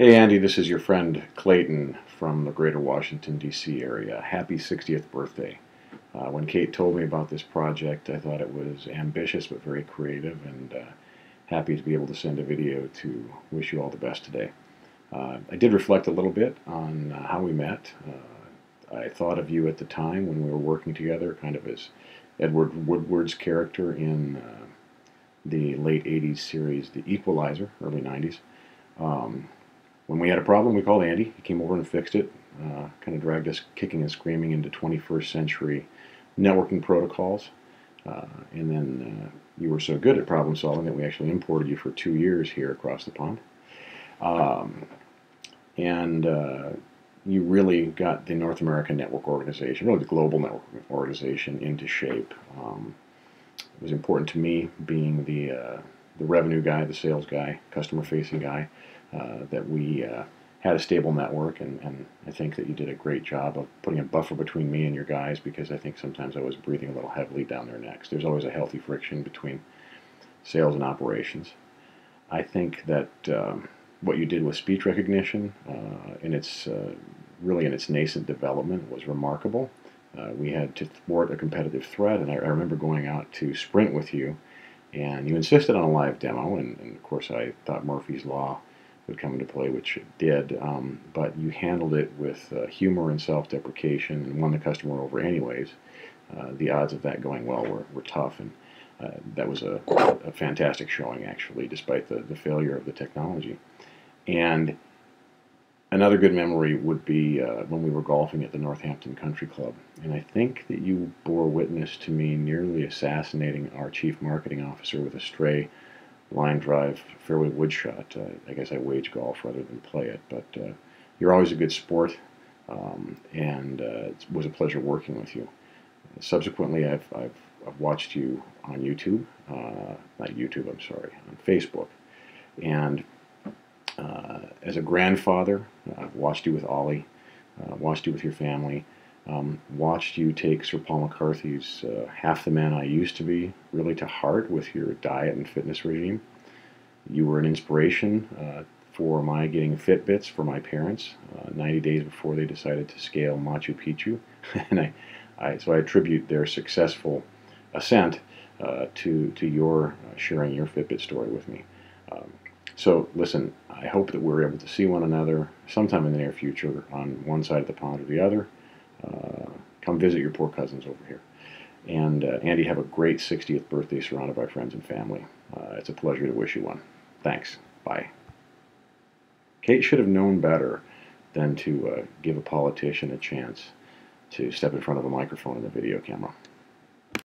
Hey Andy, this is your friend Clayton from the greater Washington, D.C. area. Happy 60th birthday. When Kate told me about this project, I thought it was ambitious but very creative, and happy to be able to send a video to wish you all the best today. I did reflect a little bit on how we met. I thought of you at the time when we were working together kind of as Edward Woodward's character in the late 80s series The Equalizer, early 90s. When we had a problem, we called Andy. He came over and fixed it. Kind of dragged us kicking and screaming into 21st century networking protocols. And then you were so good at problem solving that we actually imported you for 2 years here across the pond. And you really got the North American Network Organization, really the global network organization, into shape. It was important to me, being the revenue guy, the sales guy, customer-facing guy, that we had a stable network, and I think that you did a great job of putting a buffer between me and your guys, because I think sometimes I was breathing a little heavily down their necks. There's always a healthy friction between sales and operations. I think that what you did with speech recognition really in its nascent development was remarkable. We had to thwart a competitive threat, and I remember going out to Sprint with you, and you insisted on a live demo, and of course I thought Murphy's Law would come into play, which it did, but you handled it with humor and self-deprecation and won the customer over anyways. The odds of that going well were tough, and that was a fantastic showing, actually, despite the failure of the technology. And another good memory would be when we were golfing at the Northampton Country Club, and I think that you bore witness to me nearly assassinating our chief marketing officer with a stray line drive fairway wood shot. I guess I wage golf rather than play it, but you're always a good sport, and it was a pleasure working with you. Subsequently, I've watched you on YouTube, not YouTube, I'm sorry, on Facebook, and as a grandfather, I've watched you with Ollie, watched you with your family, watched you take Sir Paul McCarthy's Half the Man I Used to Be really to heart with your diet and fitness regime. You were an inspiration for my getting Fitbits for my parents 90 days before they decided to scale Machu Picchu. And so I attribute their successful ascent to your sharing your Fitbit story with me. So listen, I hope that we're able to see one another sometime in the near future on one side of the pond or the other. Come visit your poor cousins over here. And Andy, have a great 60th birthday surrounded by friends and family. It's a pleasure to wish you one. Thanks. Bye. Kate should have known better than to give a politician a chance to step in front of a microphone and a video camera.